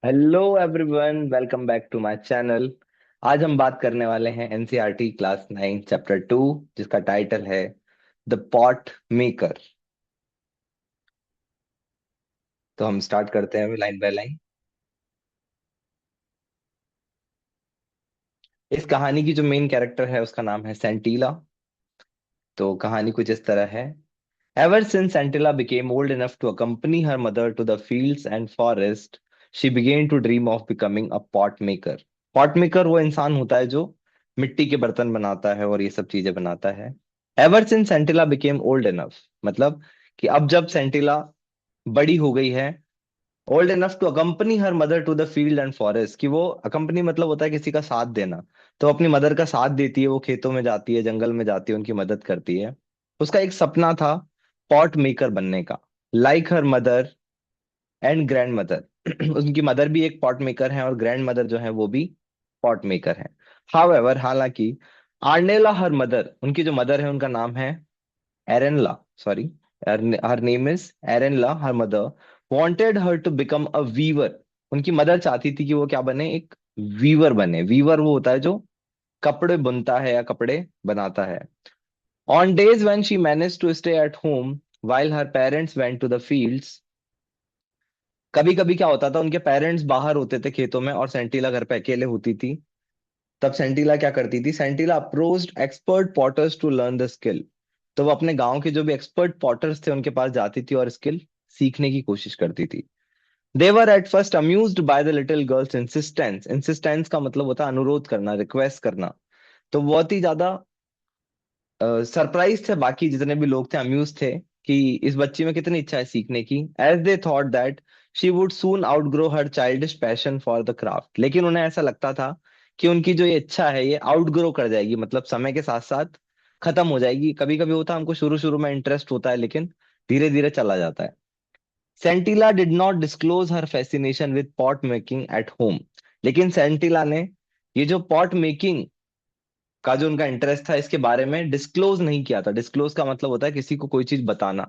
Hello everyone, welcome back to my channel. आज हम बात करने वाले हैं एनसीईआरटी क्लास 9 चैप्टर 2, जिसका टाइटल है द पॉट मेकर। तो हम स्टार्ट करते हैं लाइन बाय लाइन। इस कहानी की जो मेन कैरेक्टर है उसका नाम है सेंटीला। तो कहानी कुछ इस तरह है। Ever since Antilla became old enough to accompany her mother to the fields and forest, she began to dream of becoming a pot maker. Pot maker वो इंसान होता है जो मिट्टी के बर्तन बनाता है और ये सब चीजें बनाता है। Ever since Antilla became old enough, मतलब कि अब जब सेंटिला बड़ी हो गई है, old enough to accompany her mother to the field and forest, कि वो अकम्पनी मतलब होता है किसी का साथ देना। तो अपनी मदर का साथ देती है, वो खेतों में जाती है, जंगल में जाती है, उनकी मदद करती है। उसका एक सपना था पॉट मेकर बनने का, like her mother and grand mother. उनकी मदर भी एक पॉट मेकर है और ग्रैंड मदर जो है वो भी पॉट मेकर है। हाउएवर, हालांकि आर्नेला हर मदर, उनकी जो मदर है उनका नाम है Arenla, sorry, her name is Arenla, her mother wanted her to become a weaver. उनकी मदर चाहती थी कि वो क्या बने, एक वीवर बने। वीवर वो होता है जो कपड़े बुनता है या कपड़े बनाता है। On days when she manage to stay at home while her parents went to the fields, कभी कभी क्या होता था, उनके पेरेंट्स बाहर होते थे खेतों में और सेंटिला घर पे अकेले होती थी। तब सेंटिला क्या करती थी, Sentila approached expert potters to learn the skill. तो वो अपने गांव के जो भी एक्सपर्ट पॉटर्स थे उनके पास जाती थी और स्किल सीखने की कोशिश करती थी। They were at first amused by the little girl's insistence. Insistence का मतलब होता है अनुरोध करना, रिक्वेस्ट करना। तो बहुत ही ज्यादा सरप्राइज थे बाकी जितने भी लोग थे, अम्यूज थे कि इस बच्ची में कितनी इच्छा है सीखने की। As they thought that she would soon outgrow her childish passion for the craft. लेकिन उन्हें ऐसा लगता था कि उनकी जो ये इच्छा है ये आउटग्रो कर जाएगी, मतलब समय के साथ साथ खत्म हो जाएगी। कभी कभी होता है हमको शुरू शुरू में इंटरेस्ट होता है लेकिन धीरे धीरे चला जाता है। Sentila did not disclose her fascination with pot making at home. लेकिन सेंटिला ने ये जो पॉट मेकिंग का जो उनका इंटरेस्ट था इसके बारे में डिस्क्लोज नहीं किया था। डिस्क्लोज का मतलब होता है किसी को कोई चीज बताना।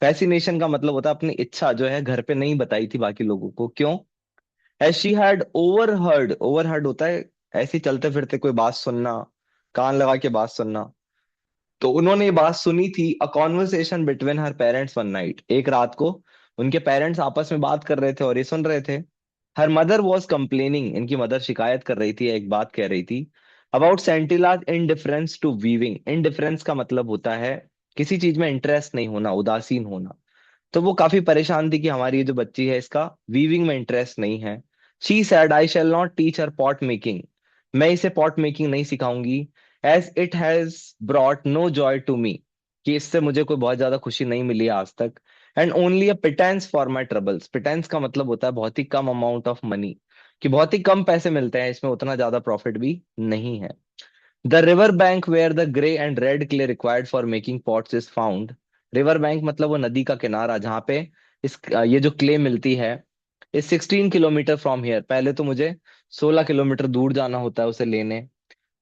फैसिनेशन का मतलब होता है अपनी इच्छा जो है घर पे नहीं बताई थी बाकी लोगों को। क्यों? As she had overheard, overheard होता है ऐसे ही चलते फिरते कोई बात सुनना, कान लगा के बात सुनना। तो उन्होंने ये बात सुनी थी, a conversation between her parents one night, एक रात को उनके पेरेंट्स आपस में बात कर रहे थे और ये सुन रहे थे। हर मदर वॉज कंप्लेनिंग, इनकी मदर शिकायत कर रही थी, एक बात कह रही थी about Sentila's indifference to weaving. Indifference का मतलब होता है किसी चीज में इंटरेस्ट नहीं होना, उदासीन होना। तो वो काफी परेशान थी कि हमारी ये जो बच्ची है इसका वीविंग में इंटरेस्ट नहीं है। She said I shall not teach her pot making. मैं इसे पॉट मेकिंग नहीं सिखाऊंगी। As it has brought no joy to me, कि इससे मुझे कोई बहुत ज्यादा खुशी नहीं मिली है आज तक। And only a pittance for my troubles. Pittance का मतलब होता है बहुत ही कम अमाउंट ऑफ मनी, कि बहुत ही कम पैसे मिलते हैं, इसमें उतना ज्यादा प्रॉफिट भी नहीं है। The river bank where the grey and red clay required for making pots is found. River bank मतलब वो नदी का किनारा जहाँ पे ये जो क्ले मिलती है, इस 16 किलोमीटर फ्रॉम हियर। पहले तो मुझे 16 किलोमीटर दूर जाना होता है उसे लेने।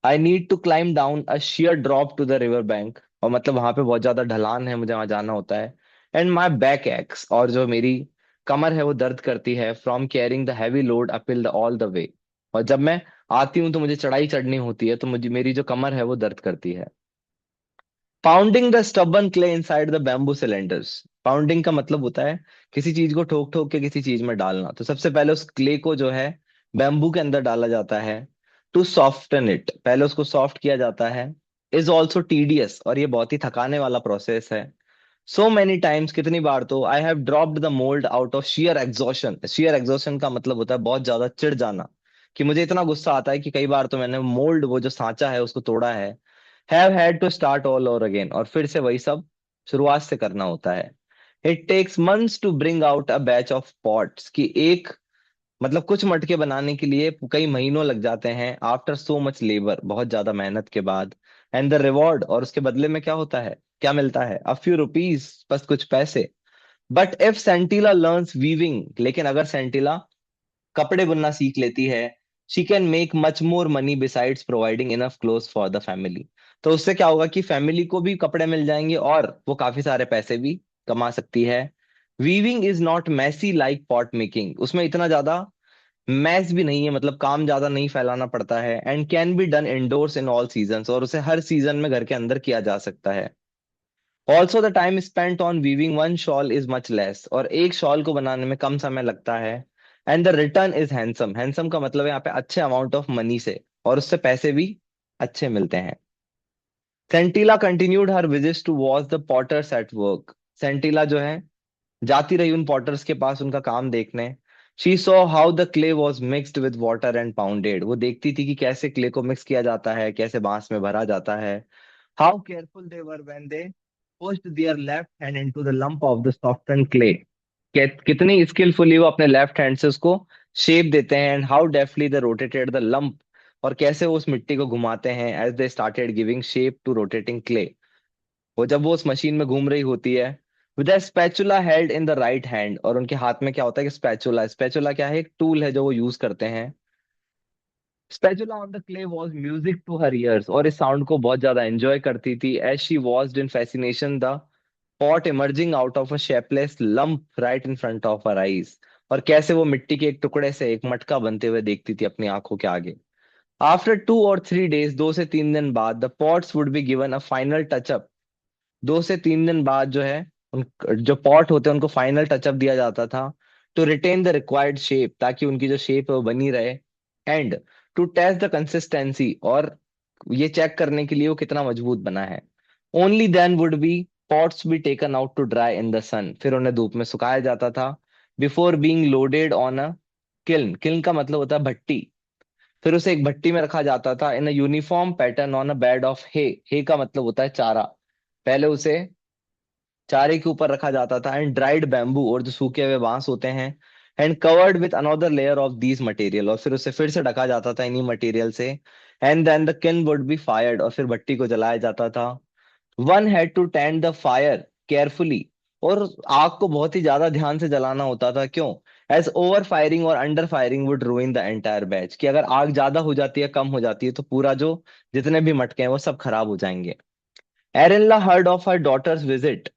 I need to climb down a sheer drop to the river bank, और मतलब वहां पे बहुत ज्यादा ढलान है, मुझे वहां जाना होता है। एंड माई बैक एक्स, और जो मेरी कमर है वो दर्द करती है, from carrying the heavy load appeal the all the way. और जब मैं आती हूँ तो मुझे चढ़ाई चढ़नी होती है, तो मुझे मेरी जो कमर है वो दर्द करती है। Pounding the stubborn clay inside the bamboo cylinders. Pounding का मतलब होता है किसी चीज को ठोक ठोक के किसी चीज में डालना। तो सबसे पहले उस क्ले को जो है बैम्बू के अंदर डाला जाता है। टू सॉफ्टन इट, पहले उसको सॉफ्ट किया जाता है। इज ऑल्सो टीडियस, और ये बहुत ही थकाने वाला प्रोसेस है। सो मेनी टाइम्स, कितनी बार तो, I have dropped the mould out of shear exhaustion. Shear exhaustion का मतलब होता है बहुत ज्यादा चिढ़ जाना, कि मुझे इतना गुस्सा आता है कि कई बार तो मैंने मोल्ड, वो जो सांचा है, उसको तोड़ा है। Have had to start all over again, और फिर से वही सब शुरुआत से करना होता है। It takes months to bring out a batch of pots, की एक मतलब कुछ मटके बनाने के लिए कई महीनों लग जाते हैं। आफ्टर सो मच लेबर, बहुत ज्यादा मेहनत के बाद। एंड द रिवॉर्ड, और उसके बदले में क्या होता है, क्या मिलता है, अ फ्यू रुपीज, बस कुछ पैसे। बट इफ सेंटिला लर्न्स वीविंग, लेकिन अगर सेंटिला कपड़े बुनना सीख लेती है, she can make much more money besides providing enough cloth for the family. तो उससे क्या होगा कि फैमिली को भी कपड़े मिल जाएंगे और वो काफी सारे पैसे भी कमा सकती है। Weaving is not messy like pot making, उसमें इतना ज्यादा मैस भी नहीं है, मतलब काम ज्यादा नहीं फैलाना पड़ता है, and can be done indoors in all seasons, और उसे हर सीजन में घर के अंदर किया जा सकता है। Also the time spent on weaving one shawl is much less, और एक शॉल को बनाने में कम समय लगता है। And the return is handsome, handsome का मतलब है यहाँ पे अच्छे अमाउंट ऑफ मनी से, और उससे पैसे भी अच्छे मिलते हैं। Sentila continued her visits to watch the potters at work, Sentila जो है जाती रही उन पॉटर्स के पास उनका काम देखने। She saw how the clay was mixed with water and pounded, वो देखती थी कि कैसे क्ले को मिक्स किया जाता है, कैसे बांस में भरा जाता है। How careful they were when they pushed their left hand into the lump of the softened clay, कितनी स्किलफुली वो अपने लेफ्ट हैंड से उसको शेप देते हैं, and how deftly they rotated the lump, और कैसे वो उस मिट्टी को घुमाते हैं as they started giving shape to rotating clay. वो जब वो उस मशीन में घूम रही होती है with a spatula held in the right hand, और उनके हाथ में क्या होता है कि स्पैचुला, स्पैचुला क्या है, एक टूल है जो वो यूज करते हैं। Spatula on the clay was music to her ears, और इस साउंड को बहुत ज्यादा एंजॉय करती थी as she watched in fascination the pot emerging out of a shapeless lump right in front of her eyes, और कैसे वो मिट्टी के एक टुकड़े से एक मटका बनते हुए देखती थी अपनी आंखों के आगे। आफ्टर 2 और 3 डेज, 2 से 3 दिन बाद, the pots would be given a final touch-up, 2 से 3 दिन बाद जो है उन जो पॉट होते हैं उनको फाइनल टचअप दिया जाता था, to retain the required shape, ताकि उनकी जो शेप है वो बनी रहे, and to test the consistency, और ये चेक करने के लिए वो कितना मजबूत बना है। Only then would be pots be taken out to dry in the sun, फिर उन्हें धूप में सुखाया जाता था। Before being loaded on a kiln, kiln का मतलब होता है भट्टी, फिर उसे एक भट्टी में रखा जाता था in a uniform pattern on a bed of hay का मतलब होता है चारा, पहले उसे चारे के ऊपर रखा जाता था, एंड ड्राइड बैम्बू, और जो सूखे हुए बांस होते हैं, and covered with another layer of these material, और फिर उसे फिर से ढका जाता था इन्हीं मटेरियल से। And then the kiln would be fired, और फिर भट्टी को जलाया जाता था। One had to tend the fire carefully, और आग को बहुत ही ज्यादा ध्यान से जलाना होता था, क्यों? एज ओवर फायरिंग और under firing would रूइन the entire batch, कि अगर आग ज्यादा हो जाती है कम हो जाती है तो पूरा जो जितने भी मटके हैं वो सब खराब हो जाएंगे। Arenla heard of her daughter's visit,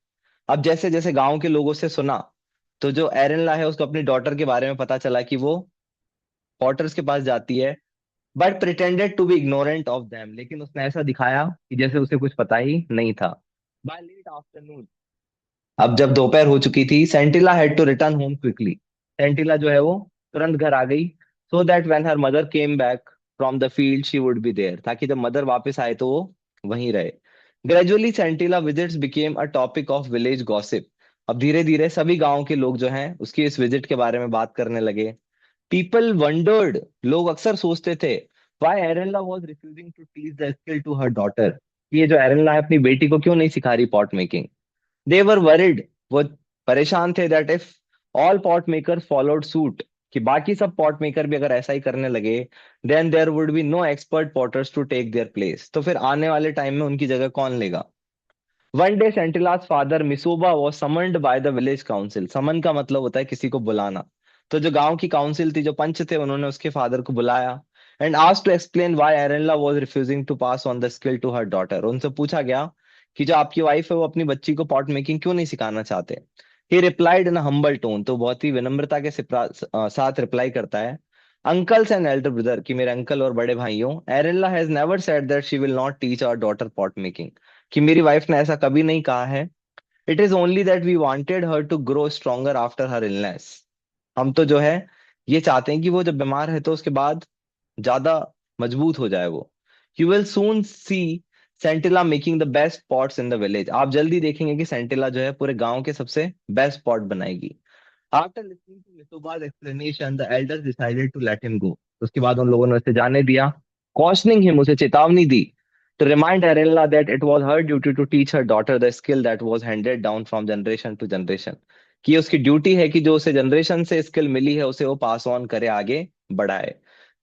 अब जैसे जैसे गांव के लोगों से सुना, तो जो एरिनला है उसको अपनी डॉटर के बारे में पता चला कि वो पॉटर्स के पास जाती है, but pretended to be ignorant of them, लेकिन उसने ऐसा दिखाया कि जैसे उसे कुछ पता ही नहीं था। बाय लेट आफ्टरनून, अब जब दोपहर हो चुकी थी, Sentila had to return home quickly, Sentila जो है वो तुरंत घर आ गई, so that when her mother came back from the field she would be there, ताकि जब मदर वापस आए तो वो वहीं रहे। Gradually Sentila visits became a topic of village gossip, अब धीरे धीरे सभी गांव के लोग जो हैं उसकी इस विजिट के बारे में बात करने लगे। पीपल वंडर्ड, लोग अक्सर सोचते थे, why Arenla was refusing to teach the skill to her daughter, ये जो एरेनला है अपनी बेटी को क्यों नहीं सिखा रही पॉट मेकिंग। दे वर वरिड, वो परेशान थे, that if all pot makers followed suit, कि बाकी सब पॉट मेकर भी अगर ऐसा ही करने लगे, then there would be no expert potters to take their place, तो फिर आने वाले टाइम में उनकी जगह कौन लेगा। One day Sentila's father Misoba was summoned by the village council, summon का मतलब होता है किसी को बुलाना, तो जो गांव की काउंसिल थी, जो पंच थे, उन्होंने उसके फादर को बुलाया, and asked to explain why Arenla was refusing to pass on the skill to her daughter, उनसे पूछा गया कि जो आपकी वाइफ है वो अपनी बच्ची को पॉट मेकिंग क्यों नहीं सिखाना चाहते। ही रिप्लाइड इन हम्बल टोन, तो बहुत ही विनम्रता के साथ रिप्लाई करता है, अंकल्स एंड एल्डर ब्रदर, कि मेरे अंकल और बड़े भाइयों, Arenla has never said that she will not teach our daughter pot making, कि मेरी वाइफ ने ऐसा कभी नहीं कहा है। It is only that we wanted her to grow stronger after her illness, हम तो जो है ये चाहते हैं कि वो जब बीमार है तो उसके बाद ज्यादा मजबूत हो जाए वो। You will soon see Sentila making the best pots in the village, आप जल्दी देखेंगे कि सेंटिला जो है पूरे गांव के सबसे बेस्ट पॉट बनाएगी। After listening to Misoba's explanation the elders decided to let him go, उसके बाद उन लोगों ने उसे जाने दिया, कॉशनिंग हिम, उसे चेतावनी दी, to remind Arella that it was her duty to teach her daughter the skill that was handed down from generation to generation, कि उसकी ड्यूटी है कि जो उसे जनरेशन से स्किल मिली है उसे वो पास ऑन करे, आगे बढ़ाए।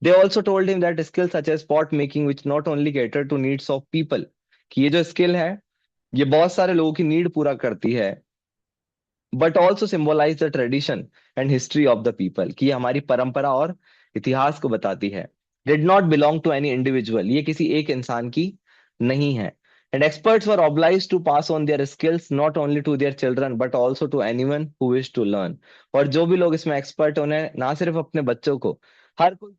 They also told him that skills such as pot making which not only cater to needs of people, कि ये जो स्किल है ये बहुत सारे लोगों की नीड पूरा करती है, but also symbolize the tradition and history of the people, कि ये हमारी परंपरा और इतिहास को बताती है। Did not belong to any individual, ये किसी एक इंसान की नहीं है। And experts were obliged to pass on their skills not only to their children but also to anyone who wished to learn. और जो भी लोग इसमें एक्सपर्ट, उन्हें ना सिर्फ अपने बच्चों को, हर कोई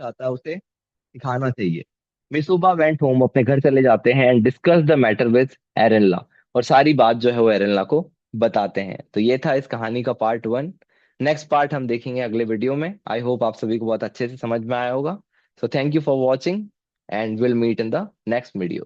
चाहता है उसे सिखाना चाहिए। मिसुबा वेंट होम, अपने घर चले जाते हैं, and discuss the matter with Arenla, और सारी बात जो है वो एरनला को बताते हैं। तो ये था इस कहानी का पार्ट 1। नेक्स्ट पार्ट हम देखेंगे अगले वीडियो में। आई होप आप सभी को बहुत अच्छे से समझ में आया होगा। So thank you for watching and will meet in the next video.